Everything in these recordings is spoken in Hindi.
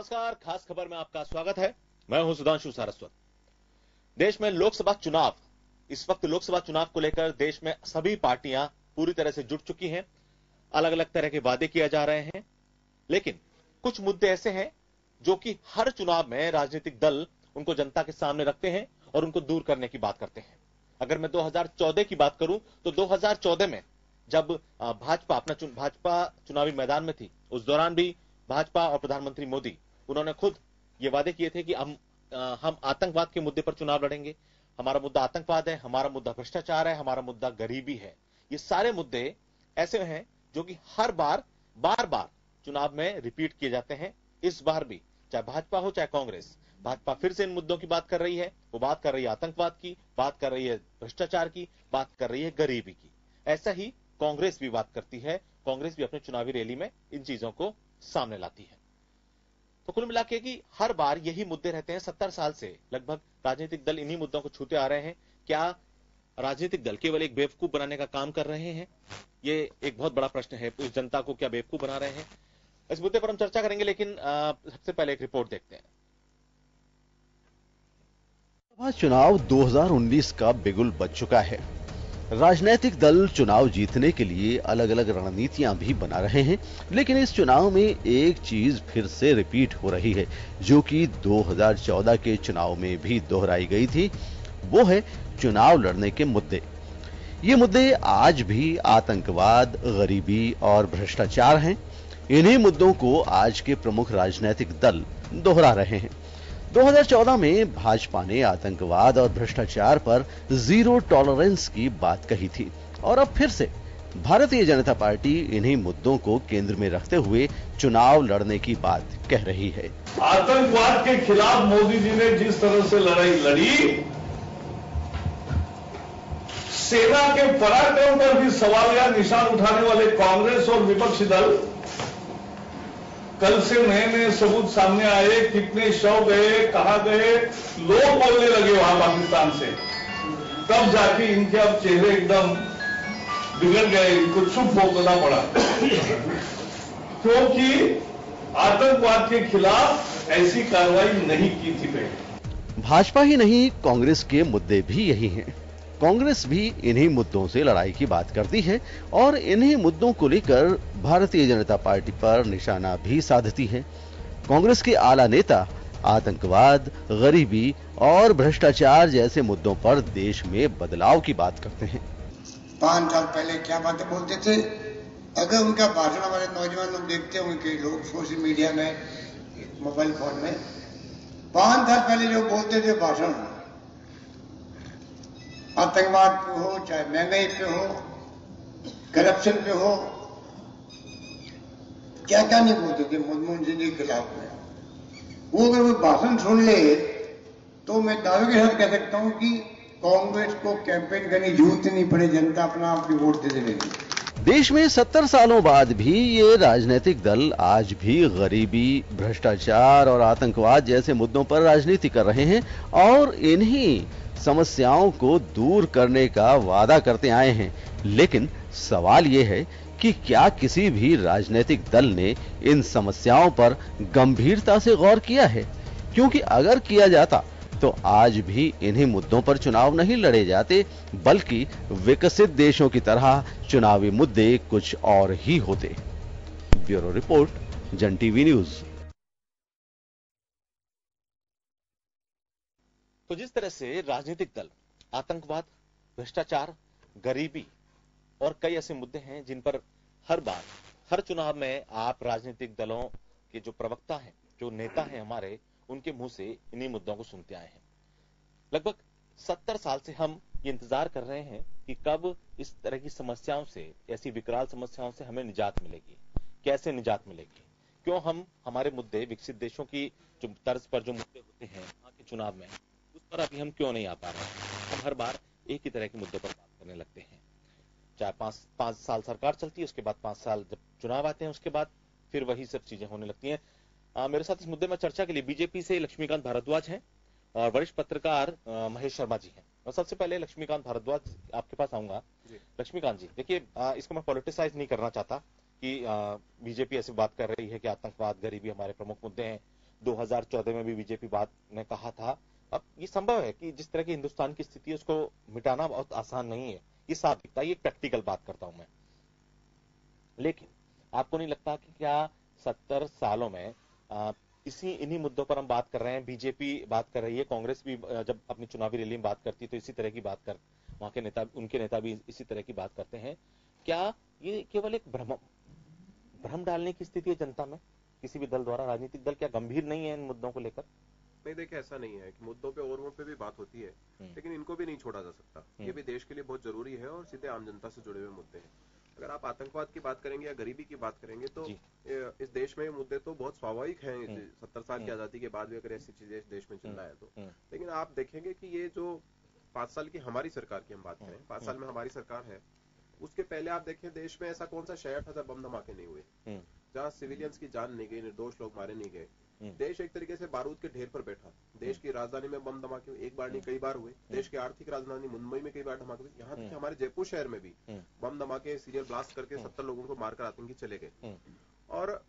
नमस्कार, खास खबर में आपका स्वागत है। मैं हूं सुधांशु सारस्वत। देश में लोकसभा चुनाव, इस वक्त लोकसभा चुनाव को लेकर देश में सभी पार्टियां पूरी तरह से जुट चुकी हैं। अलग अलग तरह के वादे किए जा रहे हैं, लेकिन कुछ मुद्दे ऐसे हैं जो कि हर चुनाव में राजनीतिक दल उनको जनता के सामने रखते हैं और उनको दूर करने की बात करते हैं। अगर मैं 2014 की बात करूं तो 2014 में जब भाजपा चुनावी मैदान में थी, उस दौरान भी भाजपा और प्रधानमंत्री मोदी उन्होंने खुद ये वादे किए थे कि हम आतंकवाद के मुद्दे पर चुनाव लड़ेंगे। हमारा मुद्दा आतंकवाद है, हमारा मुद्दा भ्रष्टाचार है, हमारा मुद्दा गरीबी है। ये सारे मुद्दे ऐसे हैं जो कि हर बार बार चुनाव में रिपीट किए जाते हैं। इस बार भी चाहे भाजपा हो चाहे कांग्रेस, भाजपा फिर से इन मुद्दों की बात कर रही है। वो बात कर रही है आतंकवाद की, बात कर रही है भ्रष्टाचार की, बात कर रही है गरीबी की। ऐसा ही कांग्रेस भी बात करती है। कांग्रेस भी अपनी चुनावी रैली में इन चीजों को सामने लाती है। तो कुल मिलाकर कि हर बार यही मुद्दे रहते हैं। 70 साल से लगभग राजनीतिक दल इन्हीं मुद्दों को छूते आ रहे हैं। क्या राजनीतिक दल केवल एक बेवकूफ बनाने का काम कर रहे हैं? ये एक बहुत बड़ा प्रश्न है। उस जनता को क्या बेवकूफ बना रहे हैं? इस मुद्दे पर हम चर्चा करेंगे, लेकिन सबसे पहले एक रिपोर्ट देखते हैं। लोकसभा चुनाव 2019 का बिगुल बज चुका है। राजनीतिक दल चुनाव जीतने के लिए अलग अलग रणनीतियां भी बना रहे हैं, लेकिन इस चुनाव में एक चीज फिर से रिपीट हो रही है जो कि 2014 के चुनाव में भी दोहराई गई थी। वो है चुनाव लड़ने के मुद्दे। ये मुद्दे आज भी आतंकवाद, गरीबी और भ्रष्टाचार हैं। इन्हीं मुद्दों को आज के प्रमुख राजनीतिक दल दोहरा रहे हैं। 2014 में भाजपा ने आतंकवाद और भ्रष्टाचार पर जीरो टॉलरेंस की बात कही थी और अब फिर से भारतीय जनता पार्टी इन्हीं मुद्दों को केंद्र में रखते हुए चुनाव लड़ने की बात कह रही है। आतंकवाद के खिलाफ मोदी जी ने जिस तरह से लड़ाई लड़ी, सेना के पराक्रम पर भी सवाल या निशान उठाने वाले कांग्रेस और विपक्षी दल, कल से नए नए सबूत सामने आए। कितने शव गए, कहां गए, लोग बोलने लगे वहां पाकिस्तान से। तब जाके इनके अब चेहरे एकदम बिगड़ गए, इनको चुप होना पड़ा, क्योंकि आतंकवाद के खिलाफ ऐसी कार्रवाई नहीं की थी पहले। भाजपा ही नहीं, कांग्रेस के मुद्दे भी यही हैं। कांग्रेस भी इन्हीं मुद्दों से लड़ाई की बात करती है और इन्हीं मुद्दों को लेकर भारतीय जनता पार्टी पर निशाना भी साधती है। कांग्रेस के आला नेता आतंकवाद, गरीबी और भ्रष्टाचार जैसे मुद्दों पर देश में बदलाव की बात करते हैं। 5 साल पहले क्या बातें बोलते थे? अगर उनका भाषण हमारे नौजवान लोग देखते होंगे, लोग सोशल मीडिया में, मोबाइल फोन में, 5 साल पहले जो बोलते थे भाषण, आतंकवाद पे हो, चाहे महंगाई पे हो, करप्शन पे हो, क्या क्या नहीं बोलते थे मनमोहन सिंह के खिलाफ में। वो अगर वो भाषण सुन ले तो मैं दावे के साथ कह सकता हूं कि कांग्रेस को कैंपेन करने की जरूरत नहीं पड़े, जनता अपना आप भी वोट दे देगी। देश में 70 सालों बाद भी ये राजनीतिक दल आज भी गरीबी, भ्रष्टाचार और आतंकवाद जैसे मुद्दों पर राजनीति कर रहे हैं और इन्हीं समस्याओं को दूर करने का वादा करते आए हैं। लेकिन सवाल यह है कि क्या किसी भी राजनीतिक दल ने इन समस्याओं पर गंभीरता से गौर किया है? क्योंकि अगर किया जाता तो आज भी इन्हीं मुद्दों पर चुनाव नहीं लड़े जाते, बल्कि विकसित देशों की तरह चुनावी मुद्दे कुछ और ही होते। ब्यूरो रिपोर्ट, जन टीवी न्यूज। तो जिस तरह से राजनीतिक दल आतंकवाद, भ्रष्टाचार, गरीबी और कई ऐसे मुद्दे हैं जिन पर हर बार हर चुनाव में आप राजनीतिक दलों के जो प्रवक्ता हैं, जो नेता हैं हमारे, उनके मुंह से इन्हीं मुद्दों को सुनते आए हैं। लगभग 70 साल से हम ये इंतजार कर रहे हैं कि कब इस तरह की समस्याओं से, ऐसी विकराल समस्याओं से हमें निजात मिलेगी। कैसे निजात मिलेगी? क्यों हम हमारे मुद्दे, विकसित देशों की जो तर्ज पर जो मुद्दे होते हैं वहां के चुनाव में, उस पर अभी हम क्यों नहीं आ पा रहे हैं? हम हर बार एक ही तरह के मुद्दों पर बात करने लगते हैं। चाहे 5 साल सरकार चलती है, उसके बाद 5 साल जब चुनाव आते हैं, उसके बाद फिर वही सब चीजें होने लगती हैं। मेरे साथ इस मुद्दे में चर्चा के लिए बीजेपी से लक्ष्मीकांत भारद्वाज हैं और वरिष्ठ पत्रकार महेश शर्मा जी हैं। और सबसे पहले लक्ष्मीकांत भारद्वाज, आपके पास आऊंगा। लक्ष्मीकांत जी, देखिए, इसको मैं पॉलिटिसाइज नहीं करना चाहता कि बीजेपी ऐसी बात कर रही है कि आतंकवाद, गरीबी हमारे प्रमुख मुद्दे हैं, 2014 में भी बीजेपी बात ने कहा था। अब ये संभव है कि जिस तरह की हिंदुस्तान की स्थिति है उसको मिटाना बहुत आसान नहीं है, ये साफ दिखता है। ये प्रैक्टिकल बात करता हूं मैं। लेकिन आपको नहीं लगता कि क्या 70 सालों में इन्हीं मुद्दों पर हम बात कर रहे हैं, बीजेपी बात कर रही है, कांग्रेस भी जब अपनी चुनावी रैली में बात करती है तो इसी तरह की बात कर, वहां के नेता, उनके नेता भी इसी तरह की बात करते हैं। क्या ये केवल एक भ्रम डालने की स्थिति है जनता में किसी भी दल द्वारा? राजनीतिक दल क्या गंभीर नहीं है इन मुद्दों को लेकर? नहीं, देखिए ऐसा नहीं है कि मुद्दों पे और पे भी बात होती है, लेकिन इनको भी नहीं छोड़ा जा सकता। ये भी देश के लिए बहुत जरूरी है और सीधे आम जनता से जुड़े हुए मुद्दे हैं। अगर आप आतंकवाद की बात करेंगे या गरीबी की बात करेंगे तो इस देश में ये मुद्दे तो बहुत स्वाभाविक हैं। 70 साल की आजादी के बाद भी अगर ऐसी चीजें इस देश में चल रहा है तो, लेकिन आप देखेंगे कि ये जो 5 साल की हमारी सरकार की हम बात करें, 5 साल में हमारी सरकार है, उसके पहले आप देखें देश में ऐसा कौन सा शहर था जब बम धमाके नहीं हुए, जहाँ सिविलियंस की जान नहीं गई, निर्दोष लोग मारे नहीं गए। देश एक तरीके से बारूद के ढेर पर बैठा। देश की राजधानी में बम धमाके एक बार नहीं कई बार हुए। देश की आर्थिक राजधानी मुंबई में कई बार धमाके हुए। यहाँ तक कि हमारे जयपुर शहर में भी बम धमाके, सीरियल ब्लास्ट करके 70 लोगों को मारकर आतंकी चले गए। और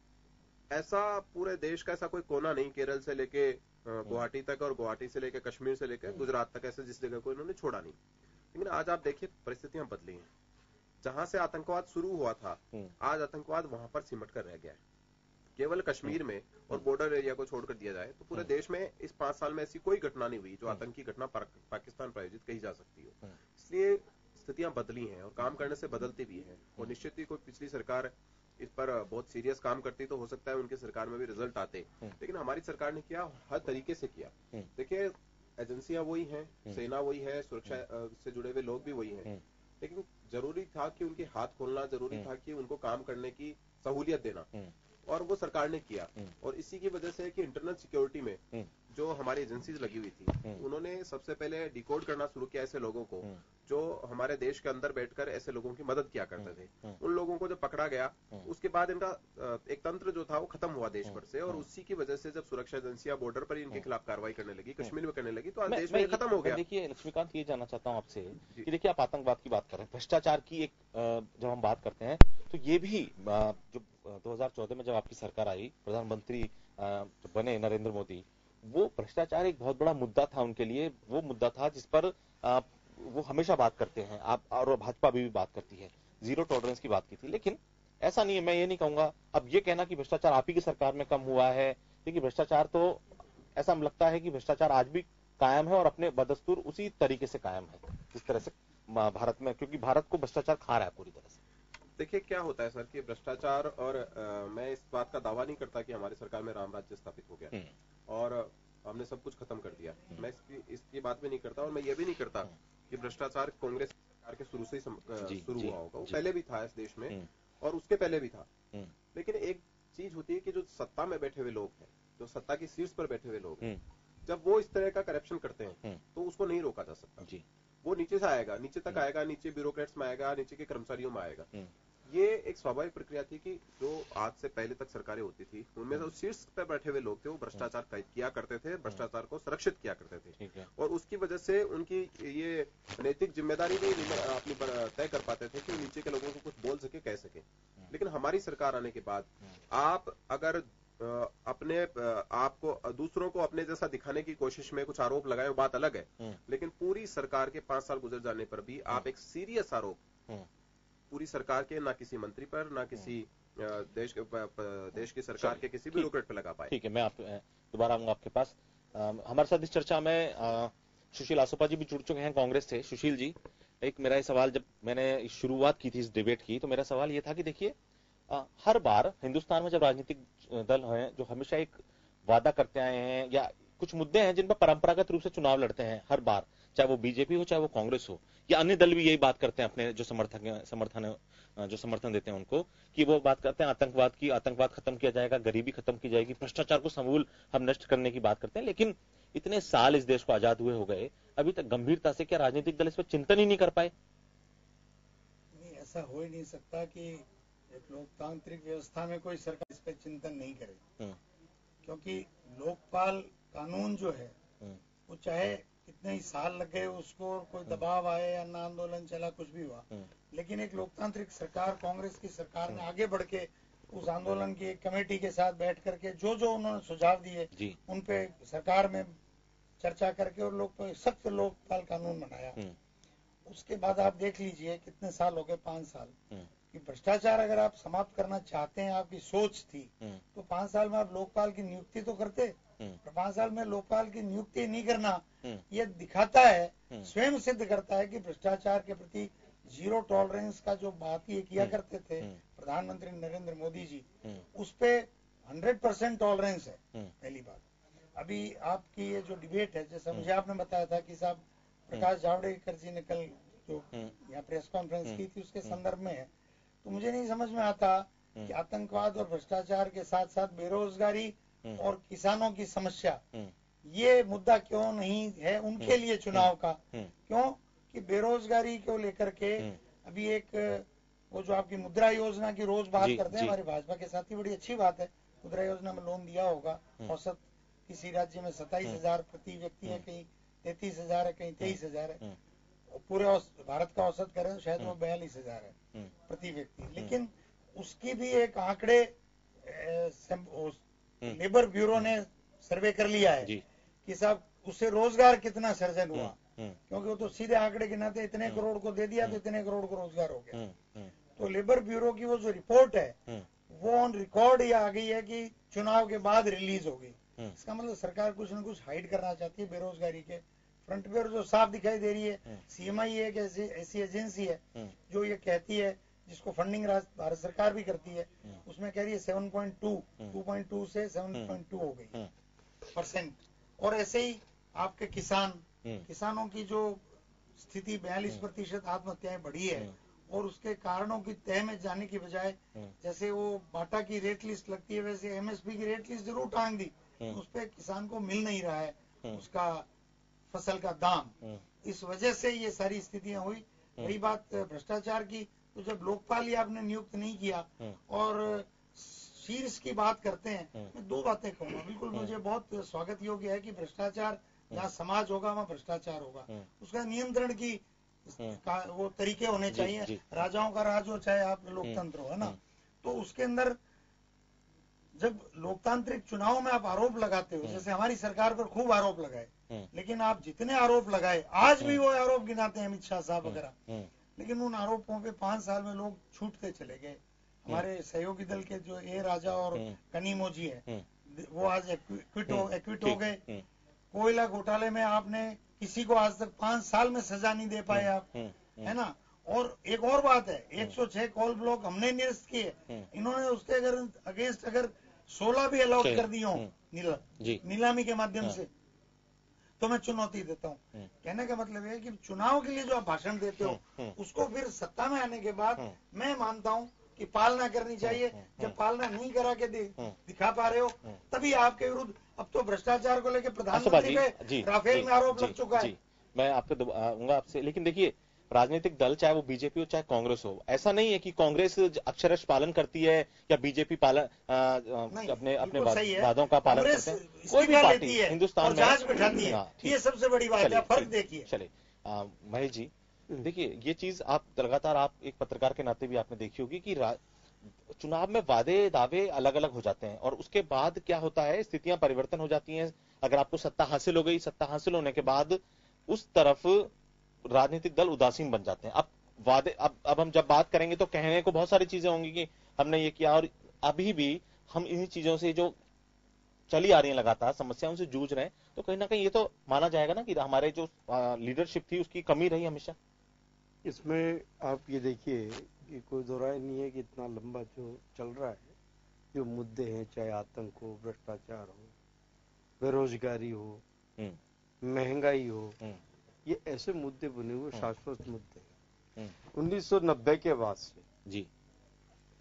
ऐसा पूरे देश का ऐसा कोई कोना नहीं, केरल से लेके गुवाहाटी तक और गुवाहाटी से लेके कश्मीर से लेकर गुजरात तक, ऐसे जिस जगह को इन्होंने छोड़ा नहीं। लेकिन आज आप देखिए परिस्थितियां बदली हैं। जहां से आतंकवाद शुरू हुआ था, आज आतंकवाद वहां पर सिमट कर रह गया है। केवल कश्मीर में और बॉर्डर एरिया को छोड़कर दिया जाए तो पूरे देश में इस 5 साल में ऐसी कोई घटना नहीं हुई जो आतंकी घटना पाकिस्तान प्रायोजित कही जा सकती हो। इसलिए स्थितियां बदली हैं और काम करने से बदलती भी हैं। और निश्चित ही कोई पिछली सरकार इस पर बहुत सीरियस काम करती तो हो सकता है उनकी सरकार में भी रिजल्ट आते, लेकिन हमारी सरकार ने किया, हर तरीके से किया। देखिए एजेंसियां वही हैं, सेना वही है, सुरक्षा से जुड़े हुए लोग भी वही हैं, लेकिन जरूरी था कि उनके हाथ खोलना, जरूरी था कि उनको काम करने की सहूलियत देना, और वो सरकार ने किया। और इसी की वजह से कि इंटरनल सिक्योरिटी में जो हमारी एजेंसीज लगी हुई थी, उन्होंने सबसे पहले डिकोड करना शुरू किया ऐसे लोगों को जो हमारे देश के अंदर बैठकर ऐसे लोगों की मदद किया करते थे। उन लोगों को जब पकड़ा गया, उसके बाद इनका एक तंत्र जो था वो खत्म हुआ देश भर से। और उसी की वजह से जब सुरक्षा एजेंसियां बॉर्डर पर इनके खिलाफ कार्रवाई करने लगी, कश्मीर में करने लगी, तो आज देश में खत्म हो गया। देखिए लक्ष्मीकांत, ये जानना चाहता हूँ आपसे कि देखिए आप आतंकवाद की बात कर रहे हैं, भ्रष्टाचार की एक जब हम बात करते हैं तो ये भी जो 2014 में जब आपकी सरकार आई, प्रधानमंत्री बने नरेंद्र मोदी, वो भ्रष्टाचार एक बहुत बड़ा मुद्दा था उनके लिए। वो मुद्दा था जिस पर वो हमेशा बात करते हैं, आप और भाजपा भी बात करती है, जीरो टॉलरेंस की बात की थी। लेकिन ऐसा नहीं है, मैं ये नहीं कहूंगा अब ये कहना कि भ्रष्टाचार आप ही की सरकार में कम हुआ है, क्योंकि भ्रष्टाचार तो ऐसा लगता है कि भ्रष्टाचार आज भी कायम है और अपने बदस्तूर उसी तरीके से कायम है जिस तरह से भारत में, क्योंकि भारत को भ्रष्टाचार खा रहा है पूरी तरह से। देखिए क्या होता है सर कि भ्रष्टाचार, और मैं इस बात का दावा नहीं करता कि हमारी सरकार में राम राज्य स्थापित हो गया और हमने सब कुछ खत्म कर दिया। मैं इसकी बात भी नहीं करता, और मैं ये भी नहीं करता कि भ्रष्टाचार कांग्रेस सरकार के शुरू से ही शुरू हुआ होगा। वो पहले भी था इस देश में और उसके पहले भी था। लेकिन एक चीज होती है कि जो सत्ता में बैठे हुए लोग हैं, जो सत्ता की शीर्ष पर बैठे हुए लोग हैं, जब वो इस तरह का करप्शन करते हैं तो उसको नहीं रोका जा सकता। वो नीचे से आएगा, नीचे तक आएगा, नीचे ब्यूरोक्रेट्स में आएगा, नीचे के कर्मचारियों में आएगा। ये एक स्वाभाविक प्रक्रिया थी कि जो आज से पहले तक सरकारें होती थी उनमें जो शीर्ष पर बैठे हुए लोग थे वो भ्रष्टाचार किया करते थे, भ्रष्टाचार को सुरक्षित किया करते थे, और उसकी वजह से उनकी ये नैतिक जिम्मेदारी भी अपनी तय कर पाते थे कि नीचे के लोगों को कुछ बोल सके, कह सके। लेकिन हमारी सरकार आने के बाद आप अगर अपने आपको दूसरों को अपने जैसा दिखाने की कोशिश में कुछ आरोप लगाए, वो बात अलग है, लेकिन पूरी सरकार के 5 साल गुजर जाने पर भी आप एक सीरियस आरोप पूरी सरकार के, ना किसी मंत्री पर, ना किसी देश की सरकार के किसी ब्यूरोक्रेट पर लगा पाए। ठीक है, मैं दोबारा आऊंगा आपके पास। हमारे साथ इस चर्चा में सुशील आसोपा जी भी जुड़ चुके हैं कांग्रेस से। सुशील जी, एक मेरा ये सवाल, जब मैंने शुरुआत की थी इस डिबेट की तो मेरा सवाल ये था कि देखिए हर बार हिंदुस्तान में जब राजनीतिक दल हैं जो हमेशा एक वादा करते आए हैं, या कुछ मुद्दे हैं जिन पर परंपरागत रूप से चुनाव लड़ते हैं हर बार, चाहे वो बीजेपी हो, चाहे वो कांग्रेस हो, या अन्य दल भी यही बात करते हैं अपने जो समर्थन देते हैं उनको, कि वो बात करते हैं आतंकवाद की, आतंकवाद खत्म किया जाएगा, गरीबी खत्म की जाएगी, भ्रष्टाचार को समूल हम नष्ट करने की बात करते हैं। लेकिन इतने साल इस देश को आजाद हुए हो गए, अभी तक गंभीरता से क्या राजनीतिक दल इस पर चिंतन ही नहीं कर पाए? नहीं, ऐसा हो ही नहीं सकता कि एक लोकतांत्रिक व्यवस्था में कोई सरकार इस पर चिंतन नहीं करे, क्योंकि लोकपाल कानून जो है वो चाहे कितने ही साल लग गए उसको, कोई दबाव आए या ना आंदोलन चला, कुछ भी हुआ, लेकिन एक लोकतांत्रिक सरकार, कांग्रेस की सरकार ने आगे बढ़ के उस आंदोलन की एक कमेटी के साथ बैठ करके जो जो उन्होंने सुझाव दिए उन पे सरकार में चर्चा करके और सख्त लोकपाल कानून बनाया। उसके बाद आप देख लीजिए कितने साल हो गए, 5 साल कि भ्रष्टाचार अगर आप समाप्त करना चाहते हैं, आपकी सोच थी, तो 5 साल में आप लोकपाल की नियुक्ति तो करते। पर 5 साल में लोकपाल की नियुक्ति नहीं करना ये दिखाता है, स्वयं सिद्ध करता है कि भ्रष्टाचार के प्रति जीरो टॉलरेंस का जो बात ये किया करते थे प्रधानमंत्री नरेंद्र मोदी जी, उस पे 100% टॉलरेंस है। पहली बात, अभी आपकी ये जो डिबेट है, जैसा मुझे आपने बताया था कि साहब प्रकाश जावड़ेकर जी ने कल जो यहाँ प्रेस कॉन्फ्रेंस की थी उसके संदर्भ में है, तो मुझे नहीं समझ में आता कि आतंकवाद और भ्रष्टाचार के साथ साथ बेरोजगारी और किसानों की समस्या, ये मुद्दा क्यों नहीं है उनके लिए चुनाव का। क्यों कि बेरोजगारी को लेकर के अभी एक वो जो आपकी मुद्रा योजना की रोज बात करते हैं हमारे भाजपा के साथी, बड़ी अच्छी बात है। मुद्रा योजना में लोन दिया होगा, औसत किसी राज्य में 27,000 प्रति व्यक्ति है, कहीं 33,000 है, कहीं 23,000 है। पूरे भारत का औसत करें तो शायद वो 42,000 है प्रति व्यक्ति। लेकिन उसकी भी एक आंकड़े लेबर ब्यूरो ने सर्वे कर लिया है कि साहब उससे रोजगार कितना सर्जन हुआ, क्योंकि वो तो सीधे आंकड़े के नाते इतने करोड़ को दे दिया तो इतने करोड़ को रोजगार हो गया। तो लेबर ब्यूरो की वो जो रिपोर्ट है वो ऑन रिकॉर्ड ये आ गई है कि चुनाव के बाद रिलीज होगी। इसका मतलब सरकार कुछ न कुछ हाइड करना चाहती है बेरोजगारी के फ्रंट पे, और जो साफ दिखाई दे रही है सीएमआई एक ऐसी एजेंसी है जो ये कहती है, जिसको फंडिंग भारत सरकार भी करती है, उसमें कह रही है 2.2 से 7.2 हो गई %। और ऐसे ही आपके किसानों की जो स्थिति 42% आत्महत्याएं बढ़ी है, और उसके कारणों की तह में जाने की बजाय जैसे वो बाटा की रेट लिस्ट लगती है वैसे एमएसपी की रेट लिस्ट जरूर टांग दी, उस पे किसान को मिल नहीं रहा है उसका फसल का दाम। इस वजह से ये सारी स्थितियां हुई। रही बात भ्रष्टाचार की, तो जब लोकपाल ही आपने नियुक्त नहीं किया और शीर्ष की बात करते हैं, मैं 2 बातें कहूंगा। बिल्कुल मुझे बहुत स्वागत योग्य है कि भ्रष्टाचार जहाँ समाज होगा वहाँ भ्रष्टाचार होगा, उसका नियंत्रण की वो तरीके होने चाहिए। राजाओं का राज हो चाहे आप लोकतंत्र हो, है ना। तो उसके अंदर जब लोकतांत्रिक चुनाव में आप आरोप लगाते हो, जैसे हमारी सरकार पर खूब आरोप लगाए, लेकिन आप जितने आरोप लगाए, आज भी वो आरोप गिनाते हैं अमित शाह साहब वगैरह, लेकिन उन आरोपों पे 5 साल में लोग छूटते चले गए। हमारे सहयोगी दल के जो ए राजा और कनीमो जी है, वो आज एक्विट हो गए। कोयला घोटाले में आपने किसी को आज तक 5 साल में सजा नहीं दे पाए आप, है ना। और एक और बात है, 106 कोल ब्लॉक हमने निरस्त किए, इन्होंने उसके अगेंस्ट अगर 16 भी अलॉट कर दिए हो नीलामी के माध्यम से, तो मैं चुनौती देता हूँ। कहने का मतलब है कि चुनाव के लिए जो आप भाषण देते हो उसको फिर सत्ता में आने के बाद मैं मानता हूँ कि पालना करनी चाहिए। जब पालना नहीं करा के दिखा पा रहे हो, तभी आपके विरुद्ध अब तो भ्रष्टाचार को लेकर प्रधानमंत्री पे राफेल में आरोप लग चुका है। मैं आपको आऊंगा आपसे, लेकिन देखिए राजनीतिक दल चाहे वो बीजेपी हो चाहे कांग्रेस हो, ऐसा नहीं है कि कांग्रेस अक्षरश पालन करती है या बीजेपी अपने वादों का पालन करते हैं। कोई भी पार्टी हिंदुस्तान में, ये सबसे बड़ी बात है, फर्क देखिए। चले महेश जी, देखिए ये चीज आप लगातार आप एक पत्रकार के नाते भी आपने देखी होगी कि चुनाव में वादे दावे अलग अलग हो जाते हैं और उसके बाद क्या होता है, स्थितियां परिवर्तन हो जाती हैं। अगर आपको सत्ता हासिल हो गई, सत्ता हासिल होने के बाद उस तरफ राजनीतिक दल उदासीन बन जाते हैं। अब वादे अब हम जब बात करेंगे तो कहने को बहुत सारी चीजें होंगी कि हमने ये किया, और अभी भी हम इन्हीं चीजों से जो चली आ रही हैं लगातार समस्याओं से जूझ रहे हैं, तो कहीं ना कहीं ये तो माना जाएगा ना कि हमारे जो लीडरशिप थी उसकी कमी रही हमेशा। इसमें आप ये देखिए कि कोई दो राय नहीं है कि इतना लंबा जो चल रहा है, जो मुद्दे हैं, चाहे आतंक हो, भ्रष्टाचार हो, बेरोजगारी हो, महंगाई हो, ये ऐसे मुद्दे बने हुए शाश्वत मुद्दे हैं। 1990 के बाद से जी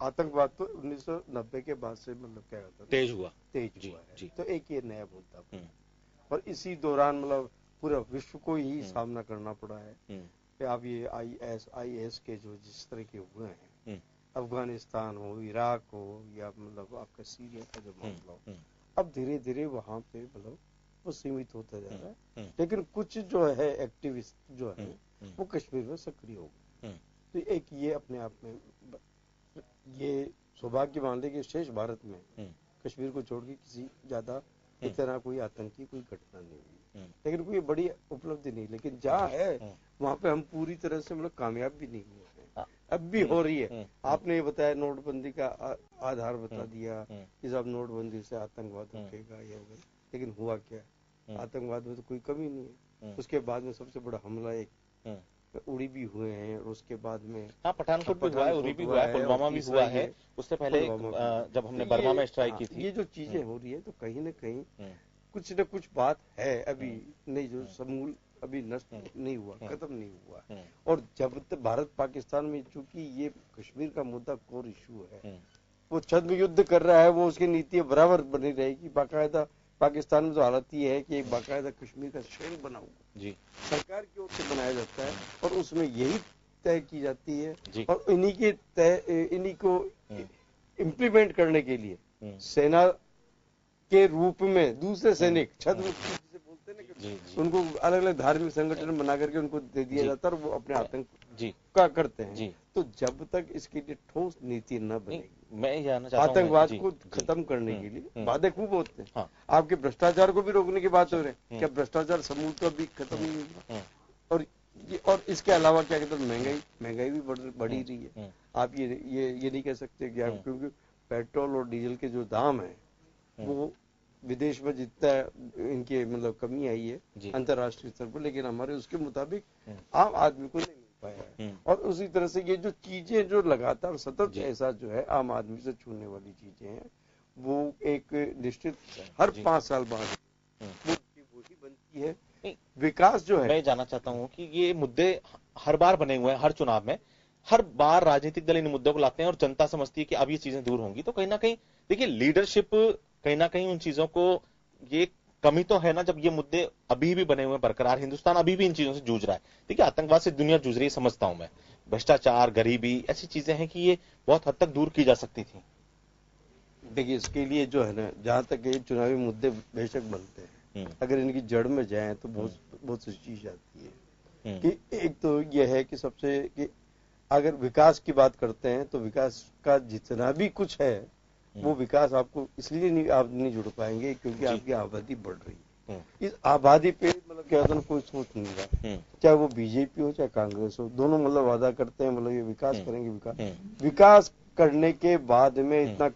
आतंकवाद तो 1990 के बाद से मतलब क्या होता है, तेज हुआ है जी। तो एक ये नया मुद्दा बना, और इसी दौरान मतलब पूरा विश्व को ही सामना करना पड़ा है कि आप ये IS के जो जिस तरह के हुए हैं, अफगानिस्तान हो, इराक हो, या मतलब आपका सीरिया का जो मामला हो, अब धीरे धीरे वहां पे मतलब वो सीमित होता जा रहा है। लेकिन कुछ जो है एक्टिविस्ट जो है वो कश्मीर में सक्रिय हो गए। तो एक ये अपने आप में ये सौभाग्य मान ले कि शेष भारत में कश्मीर को छोड़ के किसी ज्यादा इतना कोई आतंकी कोई घटना नहीं हुई, लेकिन कोई बड़ी उपलब्धि नहीं। लेकिन जहाँ है वहाँ पे हम पूरी तरह से मतलब कामयाब भी नहीं हुए हैं, अब भी हो रही है। आपने ये बताया नोटबंदी का आधार बता दिया कि सब नोटबंदी से आतंकवाद रुकेगा ये होगा, लेकिन हुआ क्या? आतंकवाद में तो कोई कमी नहीं है। उसके बाद में सबसे बड़ा हमला एक उड़ी भी हुए हैं, और उसके बाद में पठानकोट भी हुआ है, उरी भी हुआ है, पुलवामा भी हुआ है, उससे पहले जब हमने बर्मा में स्ट्राइक की थी। ये जो चीजें हो रही है तो कहीं न कहीं कुछ न कुछ बात है अभी नहीं, जो समूल अभी नष्ट नहीं हुआ, खत्म नहीं हुआ। और जब तक भारत पाकिस्तान में चूंकि ये कश्मीर का मुद्दा कोर इशू है, वो छद्म युद्ध कर रहा है, वो उसकी नीति बराबर बनी रहेगी। बाकायदा पाकिस्तान में तो हालत ये है कि एक बाकायदा कश्मीर का शेल बना हुआ जी सरकार की ओर से बनाया जाता है, और उसमें यही तय की जाती है, और इन्हीं को इम्प्लीमेंट करने के लिए सेना के रूप में दूसरे सैनिक छद्म जिसे बोलते हैं ना, उनको अलग अलग धार्मिक संगठन बना करके उनको दे दिया जाता है, और वो अपने आतंक का करते हैं। तो जब तक इसके लिए ठोस नीति न बनेगी, मैं जानना चाहता हूं आतंकवाद को खत्म करने के लिए वादे खूब होते हैं। आपके भ्रष्टाचार को भी रोकने की बात हो रही है, क्या भ्रष्टाचार समूह तो अभी खत्म नहीं हुआ? और इसके अलावा क्या कहते हैं, महंगाई भी बढ़ी रही है। आप ये नहीं कह सकते कि आप, क्योंकि पेट्रोल और डीजल के जो दाम है वो विदेश में जितना इनके मतलब कमी आई है अंतर्राष्ट्रीय स्तर पर, लेकिन हमारे उसके मुताबिक आम आदमी को नहीं मिल पाया है। और उसी तरह से ये जो चीजें जो लगातार सतत ऐसा जो है आम आदमी से छूने वाली चीजें हैं, वो एक निश्चित हर 5 साल बाद वो ही बनती है। विकास जो है, मैं जानना चाहता हूँ कि ये मुद्दे हर बार बने हुए हैं, हर चुनाव में हर बार राजनीतिक दल इन मुद्दों को लाते हैं और जनता समझती है कि अब ये चीजें दूर होंगी। तो कहीं ना कहीं देखिए लीडरशिप कहीं ना कहीं उन चीजों को, ये कमी तो है ना, जब ये मुद्दे अभी भी बने हुए बरकरार, हिंदुस्तान अभी भी इन चीजों से जूझ रहा है। देखिए आतंकवाद से दुनिया जूझ रही है, समझता हूं मैं, भ्रष्टाचार, गरीबी, ऐसी चीजें हैं कि ये बहुत हद तक दूर की जा सकती थी। देखिए इसके लिए जो है ना, जहां तक ये चुनावी मुद्दे बेशक बनते हैं, अगर इनकी जड़ में जाए तो बहुत सी चीज आती है। कि एक तो यह है कि सबसे कि अगर विकास की बात करते हैं तो विकास का जितना भी कुछ है वो विकास आपको इसलिए नहीं, आप नहीं जुड़ पाएंगे क्योंकि आपकी आबादी बढ़ रही है। इस आबादी पे मतलब क्या होता है, कोई सोच नहीं रहा, चाहे वो बीजेपी हो चाहे कांग्रेस हो, दोनों मतलब वादा करते हैं मतलब ये विकास करेंगे। विकास करने के बाद में इतना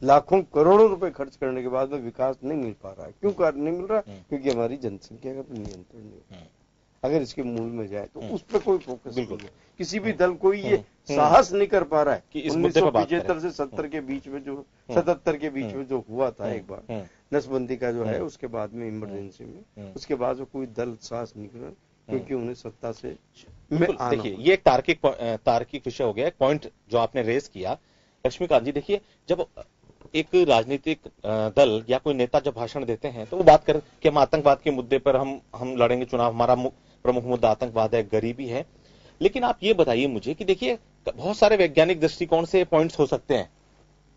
लाखों करोड़ों रुपए खर्च करने के बाद में विकास नहीं मिल पा रहा है। क्यों नहीं मिल रहा? क्योंकि हमारी जनसंख्या का नियंत्रण नहीं है। अगर इसके मूल में जाए तो उस पर कोई फोकस नहीं है। किसी भी दल कोई ये साहस नहीं कर पा रहा है कि 1975 से 70 के बीच में जो 77 के बीच में जो हुआ था एक बार नसबंदी का जो है, उसके बाद में इमरजेंसी में, उसके बाद में कोई दल साहस नहीं कर रहा क्योंकि उन्हें सत्ता से देखिए ये एक तार्किक विषय हो गया। पॉइंट जो आपने रेज किया लक्ष्मीकांत जी, देखिए जब एक राजनीतिक दल या कोई नेता जब भाषण देते हैं तो वो बात कर कि हम आतंकवाद के मुद्दे पर हम लड़ेंगे चुनाव, हमारा प्रमुख मुद्दा आतंकवाद है, गरीबी है। लेकिन आप ये बताइए मुझे कि देखिए बहुत सारे वैज्ञानिक दृष्टिकोण से पॉइंट्स हो सकते हैं,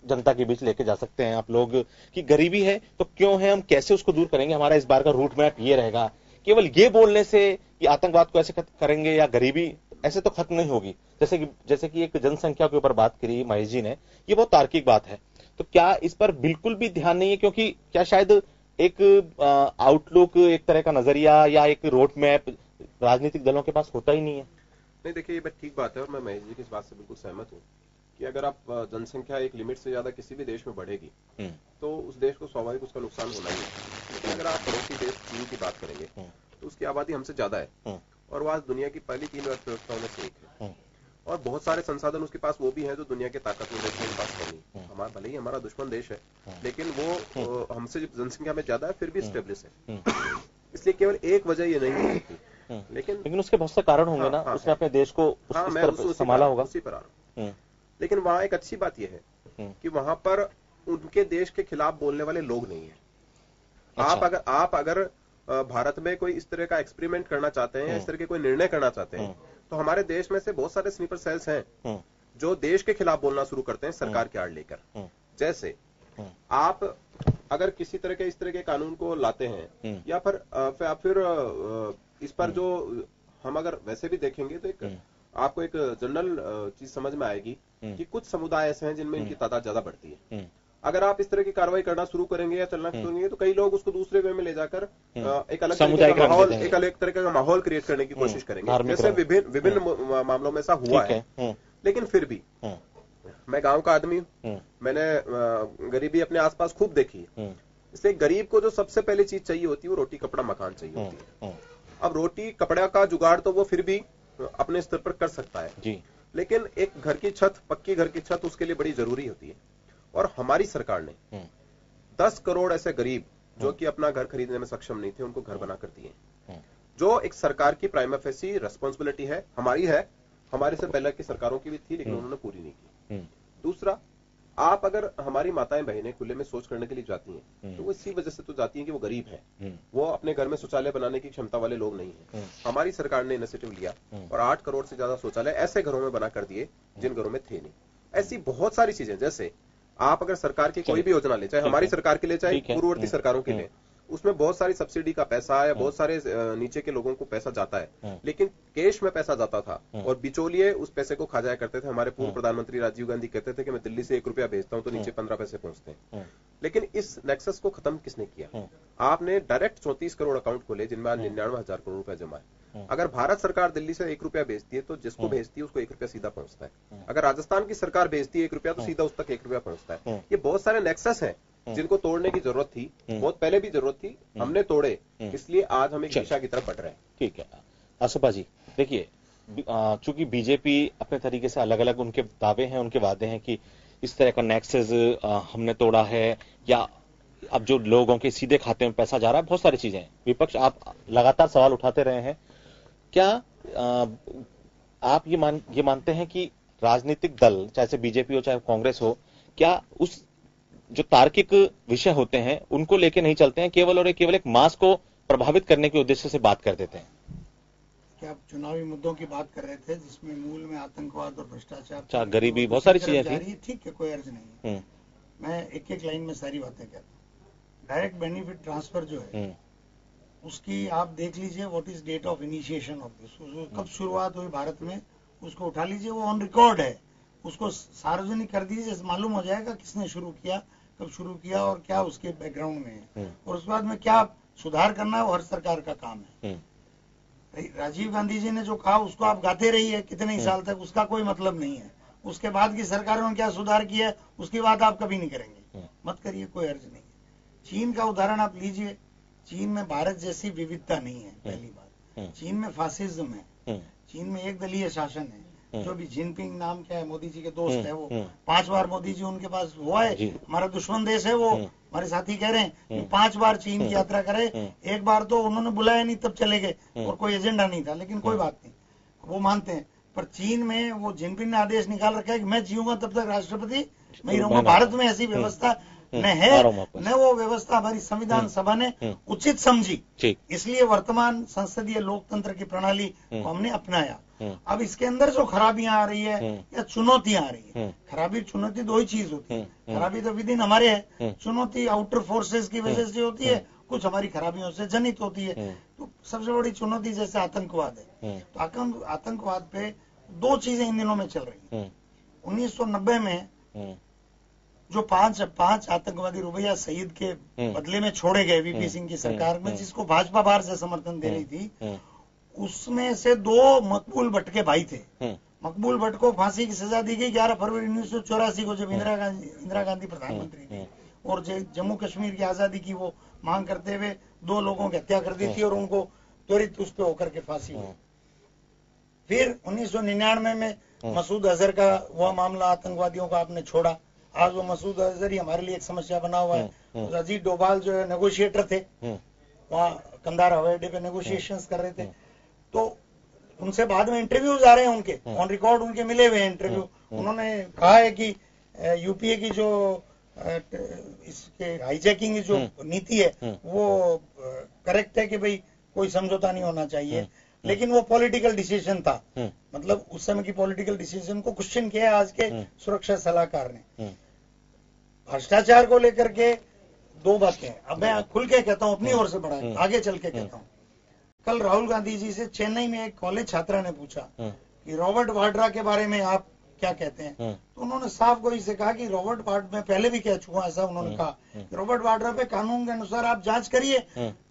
जनता के बीच लेके जा सकते हैं आप लोग कि गरीबी है तो क्यों है, हम कैसे उसको दूर करेंगे, हमारा इस बार का रूट मैप ये रहेगा। केवल ये बोलने से कि आतंकवाद को ऐसे करेंगे या गरीबी ऐसे तो खत्म नहीं होगी। जैसे कि एक जनसंख्या के ऊपर बात करी महेश जी ने, ये बहुत तार्किक बात है। तो क्या इस पर बिल्कुल भी ध्यान नहीं है? क्योंकि क्या शायद एक आउटलुक, एक तरह का नजरिया या एक रोड मैप राजनीतिक दलों के पास होता ही नहीं है? नहीं, देखिए ये बात ठीक बात है और मैं महेश जी की इस बात से बिल्कुल सहमत हूँ कि अगर आप जनसंख्या एक लिमिट से ज्यादा किसी भी देश में बढ़ेगी तो उस देश को स्वाभाविक उसका नुकसान होना ही है। लेकिन अगर आप पड़ोसी देश चीन की बात करेंगे तो उसकी आबादी हमसे ज्यादा है और वो आज दुनिया की पहली 3 अर्थव्यवस्थाओं में से एक है और बहुत सारे संसाधन उसके पास वो भी हैं जो दुनिया के ताकतवर देशों के पास है नहीं। हमारा भले ही हमारा दुश्मन देश है लेकिन वो हमसे जनसंख्या में ज्यादा है फिर भी स्टेब्लिश है। इसलिए केवल एक वजह ये नहीं हो सकती, लेकिन उसके बहुत से कारण होंगे ना। उसने अपने देश को संभाला होगा, उसी पर आ रहा हूं। लेकिन वहां एक अच्छी बात यह है कि वहां पर उनके देश के खिलाफ बोलने वाले लोग नहीं है। आप अगर भारत में कोई इस तरह का एक्सपेरिमेंट करना चाहते हैं, इस तरह के कोई निर्णय करना चाहते हैं तो हमारे देश में से बहुत सारे स्नीपर सेल्स हैं जो देश के खिलाफ बोलना शुरू करते हैं सरकार की आड़ लेकर। जैसे आप अगर किसी तरह के इस तरह के कानून को लाते हैं या फिर इस पर जो हम अगर वैसे भी देखेंगे तो एक आपको एक जनरल चीज समझ में आएगी कि कुछ समुदाय ऐसे हैं जिनमें इनकी तादाद ज्यादा बढ़ती है। अगर आप इस तरह की कार्रवाई करना शुरू करेंगे या चलना शुरू करेंगे तो कई लोग उसको दूसरे वे में ले जाकर एक अलग तरीके का माहौल क्रिएट करने की कोशिश करेंगे, जैसे विभिन्न मामलों में ऐसा हुआ है। लेकिन फिर भी मैं गांव का आदमी हूं, मैंने गरीबी अपने आसपास खूब देखी है, इसलिए गरीब को जो सबसे पहले चीज चाहिए होती है वो रोटी कपड़ा मकान चाहिए होती है। अब रोटी कपड़ा का जुगाड़ तो वो फिर भी अपने स्तर पर कर सकता है जी, लेकिन एक घर की छत, पक्की घर की छत उसके लिए बड़ी जरूरी होती है। और हमारी सरकार ने 10 करोड़ ऐसे गरीब जो कि अपना घर खरीदने में सक्षम नहीं थे उनको घर बना कर दिए, जो एक सरकार की प्राइमा फेसी रेस्पॉन्सिबिलिटी है, हमारी है, हमारे से पहले की सरकारों की भी थी लेकिन उन्होंने पूरी नहीं की। दूसरा, आप अगर हमारी माताएं बहनें खुले में शौच करने के लिए जाती हैं तो वो इसी वजह से तो जाती हैं कि वो गरीब है, वो अपने घर में शौचालय बनाने की क्षमता वाले लोग नहीं है। हमारी सरकार ने इनिशिएटिव लिया और 8 करोड़ से ज्यादा शौचालय ऐसे घरों में बना कर दिए जिन घरों में थे नहीं। ऐसी बहुत सारी चीजें, जैसे आप अगर सरकार की कोई भी योजना ले, चाहे हमारी सरकार के लिए चाहे पूर्ववर्ती सरकारों के लिए, उसमें बहुत सारी सब्सिडी का पैसा या बहुत सारे नीचे के लोगों को पैसा जाता है, लेकिन कैश में पैसा जाता था और बिचौलिए उस पैसे को खा जाया करते थे। हमारे पूर्व प्रधानमंत्री राजीव गांधी कहते थे कि मैं दिल्ली से 1 रुपया भेजता हूं तो नीचे 15 पैसे पहुंचते हैं। लेकिन इस नेक्सस को खत्म किसने किया? आपने डायरेक्ट 34 करोड़ अकाउंट खोले जिनमें 99,000 करोड़ रुपया जमा है। अगर भारत सरकार दिल्ली से 1 रुपया भेजती है तो जिसको भेजती है उसको 1 रुपया सीधा पहुंचता है। अगर राजस्थान की सरकार भेजती है 1 रुपया तो सीधा उस तक 1 रुपया पहुंचता है। ये बहुत सारे नेक्सस है जिनको तोड़ने की जरूरत थी, बहुत पहले भी जरूरत थी, हमने तोड़े, इसलिए आज हम एक दिशा की तरफ बढ़ रहे हैं। ठीक है आसफा जी, देखिए चूंकि बीजेपी अपने तरीके से अलग अलग उनके दावे हैं, उनके वादे हैं कि इस तरह का नेक्सस हमने तोड़ा है, या अब जो लोगों के सीधे खाते में पैसा जा रहा है, बहुत सारी चीजें हैं। विपक्ष आप लगातार सवाल उठाते रहे हैं, क्या आप ये मानते हैं कि राजनीतिक दल, चाहे बीजेपी हो चाहे कांग्रेस हो, क्या उस जो तार्किक विषय होते हैं उनको लेके नहीं चलते हैं, केवल और केवल एक मास को प्रभावित करने के उद्देश्य से बात कर देते हैं? क्या आप चुनावी मुद्दों की बात कर रहे थे जिसमें मूल में आतंकवाद और भ्रष्टाचार, गरीबी, बहुत सारी चीजें थी। ठीक है, कोई अर्ज नहीं है, मैं एक एक लाइन में सारी बातें कहता हूँ। डायरेक्ट बेनिफिट ट्रांसफर जो है उसकी आप देख लीजिए, what is date of initiation of this, कब शुरुआत हुई भारत में, उसको उठा लीजिए, वो ऑन रिकॉर्ड है, उसको सार्वजनिक कर दीजिए, मालूम हो जाएगा किसने शुरू किया, कब शुरू किया और क्या उसके बैकग्राउंड में है, और उसके बाद में क्या सुधार करना है वो हर सरकार का काम है। राजीव गांधी जी ने जो कहा उसको आप गाते रहिए कितने ही साल तक, उसका कोई मतलब नहीं है। उसके बाद की सरकारों ने क्या सुधार किया उसकी बात आप कभी नहीं करेंगे, मत करिए, कोई अर्ज नहीं है। चीन का उदाहरण आप लीजिए, चीन में भारत जैसी विविधता नहीं है, पहली बात। चीन में फासिज्म है, चीन में एक दलीय शासन है। जो भी जिनपिंग नाम क्या है, मोदी जी के दोस्त है, वो 5 बार मोदी जी उनके पास हुआ है, हमारा दुश्मन देश है वो, हमारे साथी कह रहे हैं कि 5 बार चीन की यात्रा करे, एक बार तो उन्होंने बुलाया नहीं तब चले गए और कोई एजेंडा नहीं था, लेकिन कोई बात नहीं, वो मानते हैं। पर चीन में वो जिनपिंग ने आदेश निकाल रखा है कि मैं जीऊंगा तब तक राष्ट्रपति नहीं रहूंगा। भारत में ऐसी व्यवस्था न है, न वो व्यवस्था हमारी संविधान सभा ने उचित समझी, इसलिए वर्तमान संसदीय लोकतंत्र की प्रणाली को हमने अपनाया। अब इसके अंदर जो खराबियां आ रही है या चुनौतियां आ रही है, खराबी चुनौती 2 ही चीज होती है। खराबी तो विद इन हमारे है, चुनौती आउटर फोर्सेस की वजह से होती है, कुछ हमारी खराबियों से जनित होती है। तो सबसे बड़ी चुनौती जैसे आतंकवाद है, तो आतंकवाद पे 2 चीजें इन दिनों में चल रही है। 1990 में जो पांच आतंकवादी रुबैया सईद के बदले में छोड़े गए वीपी सिंह की सरकार में, जिसको भाजपा बाहर से समर्थन दे रही थी, उसमें से 2 मकबूल भट्ट के भाई थे। मकबूल भट्ट को फांसी की सजा दी गई 11 फरवरी 1984 को, जब इंदिरा गांधी प्रधानमंत्री थी, और जम्मू कश्मीर की आजादी की वो मांग करते हुए 2 लोगों की हत्या कर दी थी और उनको त्वरित उस पर होकर के फांसी हुई। फिर 1999 में मसूद अजहर का हुआ मामला, आतंकवादियों का आपने छोड़ा, आज वो मसूद अजहर ही हमारे लिए एक समस्या बना हुआ है। अजीत डोभाल जो है नेगोशिएटर थे, वहाँ कंधार हवाई अड्डे पे नेगोशिएशंस कर रहे थे, तो उनसे बाद में इंटरव्यूज आ रहे हैं, उनके ऑन रिकॉर्ड उनके मिले हुए हैं इंटरव्यू। उन्होंने कहा है कि यूपीए की जो इसके हाईजैकिंग की जो नीति है वो करेक्ट है कि भाई कोई समझौता नहीं होना चाहिए, लेकिन वो पॉलिटिकल डिसीजन था, मतलब उस समय की पॉलिटिकल डिसीजन को क्वेश्चन किया आज के सुरक्षा सलाहकार ने। भ्रष्टाचार को लेकर के 2 बातें, अब मैं खुल के कहता हूं, अपनी ओर से बढ़ा आगे चल के कहता हूं। कल राहुल गांधी जी से चेन्नई में एक कॉलेज छात्रा ने पूछा कि रॉबर्ट वाड्रा के बारे में आप क्या कहते हैं, तो उन्होंने साफ गोई से कहा कि रॉबर्ट वाड्रा, मैं पहले भी कह चुका ऐसा, उन्होंने कहा रॉबर्ट वाड्रा पे कानून के अनुसार आप जांच करिए,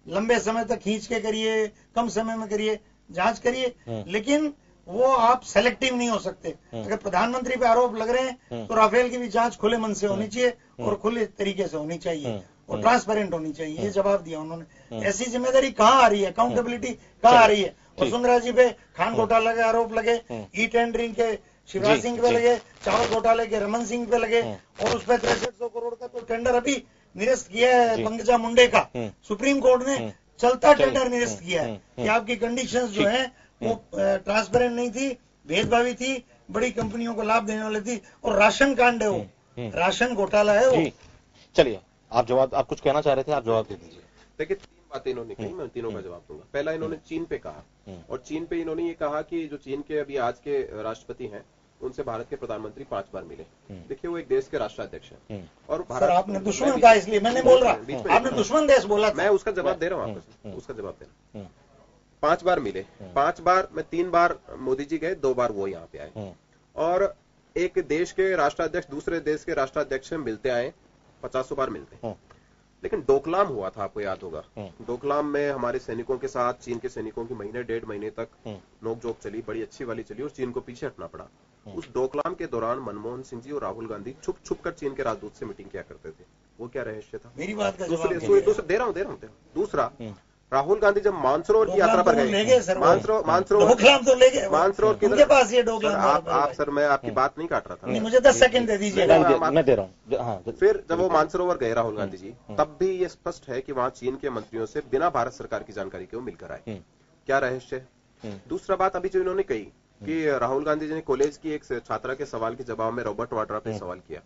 लंबे समय तक खींच के करिए, कम समय में करिए, जांच करिए, लेकिन वो आप सेलेक्टिव नहीं हो सकते। अगर प्रधानमंत्री पे आरोप लग रहे हैं तो राफेल की भी जांच खुले मन से होनी चाहिए और खुले तरीके से होनी चाहिए और ट्रांसपेरेंट होनी चाहिए। ये जवाब दिया उन्होंने। ऐसी जिम्मेदारी कहाँ आ रही है, अकाउंटेबिलिटी कहाँ आ रही है? वसुंधरा जी पे खान घोटाला के आरोप लगे, ईट एंड ड्रिंक के शिवराज सिंह पे लगे, चावल घोटाले के रमन सिंह पे लगे, और उस पर 6300 करोड़ का तो टेंडर अभी निरस्त किया है पंकजा मुंडे का। सुप्रीम कोर्ट ने चलता टेंडर निरस्त किया है कि आपकी कंडीशंस जो है वो ट्रांसपेरेंट नहीं थी, भेदभावी थी, बड़ी कंपनियों को लाभ देने वाली थी, और राशन कांड है वो, राशन घोटाला है वो। चलिए आप कुछ कहना चाह रहे थे, आप जवाब दे दीजिए। देखिए, 3 बातें इन्होंने कही, मैं तीनों का जवाब दूंगा। पहला, इन्होंने चीन पे कहा, और चीन पे इन्होंने ये कहा कि जो चीन के अभी आज के राष्ट्रपति हैं, उनसे भारत के प्रधानमंत्री 5 बार मिले। देखिए, वो एक देश के राष्ट्राध्यक्ष हैं, और सर आपने दुश्मन कहा, इसलिए मैं नहीं बोल रहा, आपने दुश्मन देश बोला, मैं उसका जवाब दे रहा हूँ आपको, उसका जवाब दे रहा हूँ। 5 बार मिले, 5 बार में 3 बार मोदी जी गए, 2 बार वो यहाँ पे आए, और एक देश के राष्ट्राध्यक्ष दूसरे देश के राष्ट्राध्यक्ष से मिलते आए, 50 बार मिलते। लेकिन डोकलाम हुआ था, आपको याद होगा, डोकलाम में हमारे सैनिकों के साथ चीन के सैनिकों की महीने 1.5 महीने तक नोकझोंक चली, बड़ी अच्छी वाली चली, और चीन को पीछे हटना पड़ा। उस डोकलाम के दौरान मनमोहन सिंह जी और राहुल गांधी छुप छुप कर चीन के राजदूत से मीटिंग किया करते थे। वो क्या रहस्य था? मेरी बात का जवाब दे रहा हूँ। दूसरा, राहुल गांधी जब मानसरोवर की यात्रा पर गए, मानसरोवर किधर पास ये आप सर, मैं आपकी बात नहीं काट रहा था, नहीं, मुझे 10 सेकंड दे दीजिए, मैं दे रहा हूँ। फिर जब वो मानसरोवर गए राहुल गांधी जी, तब भी ये स्पष्ट है कि वहाँ चीन के मंत्रियों से बिना भारत सरकार की जानकारी के वो मिलकर आए। क्या रहस्य? दूसरा बात अभी जो इन्होंने कही कि राहुल गांधी जी ने कॉलेज की एक छात्रा के सवाल के जवाब में रॉबर्ट वाड्रा पे सवाल किया।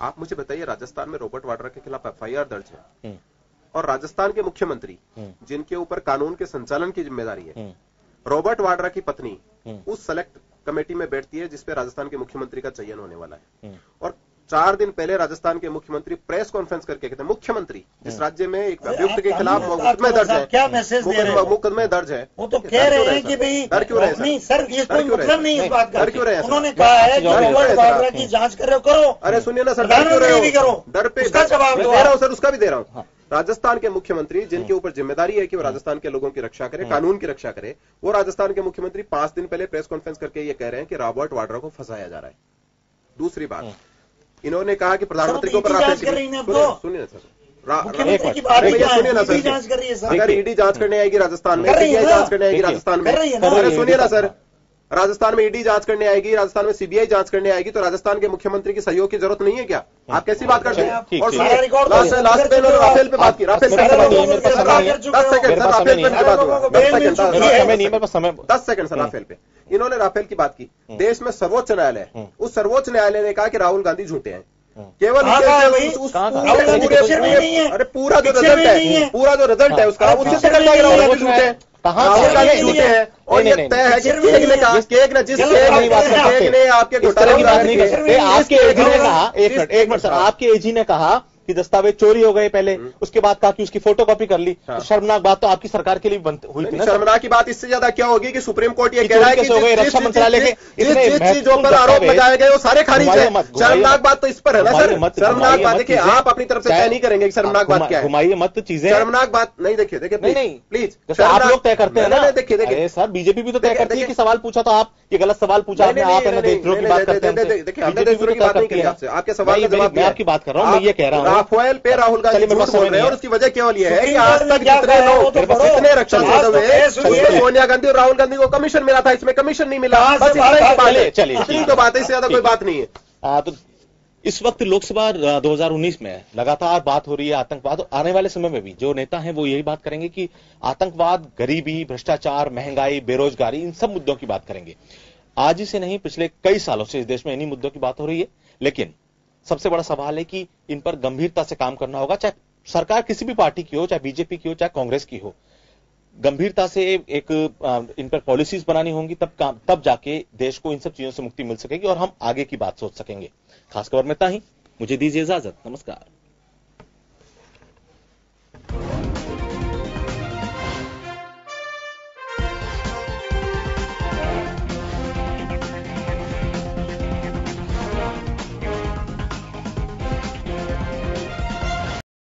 आप मुझे बताइए, राजस्थान में रॉबर्ट वाड्रा के खिलाफ FIR दर्ज है, और राजस्थान के मुख्यमंत्री जिनके ऊपर कानून के संचालन की जिम्मेदारी है, रॉबर्ट वाड्रा की पत्नी उस सेलेक्ट कमेटी में बैठती है जिसपे राजस्थान के मुख्यमंत्री का चयन होने वाला है। और 4 दिन पहले राजस्थान के मुख्यमंत्री प्रेस कॉन्फ्रेंस करके कहते हैं, मुख्यमंत्री जिस राज्य में एक अभियुक्त के खिलाफ मुकदमे दर्ज है, क्या मैसेज दे रहे हैं? मुकदमे दर्ज है, वो तो कह रहे हैं कि भाई डर क्यों रहे? नहीं सर, ये कोई मतलब नहीं इस बात का। डर क्यों रहे? उन्होंने कहा है कि रॉबर्ट वाड्रा की जांच करो। अरे सुनिए ना सर, डर क्यों रहे हो? डर पे जवाब दे रहा हूँ सर, उसका भी दे रहा हूँ। राजस्थान के मुख्यमंत्री जिनके ऊपर जिम्मेदारी है कि वो राजस्थान के लोगों की रक्षा करे, कानून की रक्षा करे, वो राजस्थान के मुख्यमंत्री 5 दिन पहले प्रेस कॉन्फ्रेंस करके ये कह रहे हैं कि रॉबर्ट वाड्रा को फंसाया जा रहा है। दूसरी बात, इन्होंने कहा कि प्रधानमंत्री के ऊपर सुनिए ना सर, अगर ईडी जांच करने आएगी राजस्थान में, सीबीआई जांच करने आएगी राजस्थान में, अरे सुनिए ना सर, राजस्थान में ईडी जांच करने आएगी, राजस्थान में सीबीआई जांच करने आएगी, तो राजस्थान के मुख्यमंत्री की सहयोग की जरूरत नहीं है क्या? आप कैसी बात करते हैं? और लास्ट में राफेल पे बात की, राफेल 10 सेकंड सर, राफेल पे इन्होंने राफेल की बात की। देश में सर्वोच्च न्यायालय है, उस सर्वोच्च न्यायालय ने कहा कि राहुल गांधी झूठे हैं। केवल अरे पूरा जो रिजल्ट है उसका, उससे राहुल गांधी झूठे हैं, राहुल गांधी झूठे हैं। और ये तय है कि केक ने जिस केक ने आपके घोटाले की बात नहीं की, आपके एजी ने कहा, एक मिनट सर, आपके एजी ने कहा कि दस्तावेज चोरी हो गए पहले, उसके बाद कहा कि उसकी फोटोकॉपी कर ली। तो शर्मनाक बात तो आपकी सरकार के लिए हुई थी ना। शर्मनाक की बात इससे ज्यादा क्या होगी कि सुप्रीम कोर्ट ये कह रहा है कि रक्षा मंत्रालय के जिस चीजों पर आरोप लगाए गए वो सारे खारिज है। शर्मनाक बात तो इस पर है ना सर, शर्मनाक बात देखिए, आप अपनी तरफ से तय नहीं करेंगे शर्मनाक बात क्या है। घुमाइए मत चीजें, शर्मनाक बात नहीं। देखिए प्लीज, आप लोग तय करते हैं ना। देखिए सर, बीजेपी भी तो तय करती है कि सवाल पूछा तो आप ये गलत सवाल पूछा, आप देशद्रोह की बात करते हैं। देखिए, हमने देशद्रोह की बात नहीं की आपसे, आपके सवाल का जवाब मैं आपकी बात कर रहा हूँ, मैं ये कह रहा हूँ राफेल पे राहुल गांधी झूठ बोल रहे हैं, और उसकी वजह केवल ये है कि आज तक जितने लोग जितने रक्षा सदस्य हुए, सोनिया गांधी और राहुल गांधी को कमीशन मिला था, इसमें कमीशन नहीं मिला। बस इतनी तो बात है, इससे ज्यादा कोई बात नहीं है। तो इस वक्त लोकसभा 2019 में लगातार बात हो रही है आतंकवाद, और आने वाले समय में भी जो नेता हैं वो यही बात करेंगे कि आतंकवाद, गरीबी, भ्रष्टाचार, महंगाई, बेरोजगारी, इन सब मुद्दों की बात करेंगे। आज ही से नहीं, पिछले कई सालों से इस देश में इन्हीं मुद्दों की बात हो रही है। लेकिन सबसे बड़ा सवाल है कि इन पर गंभीरता से काम करना होगा, चाहे सरकार किसी भी पार्टी की हो, चाहे बीजेपी की हो, चाहे कांग्रेस की हो। गंभीरता से एक इन पर पॉलिसीज बनानी होंगी, तब जाके देश को इन सब चीजों से मुक्ति मिल सकेगी और हम आगे की बात सोच सकेंगे। खास खबर में इतना ही, मुझे दीजिए इजाजत, नमस्कार।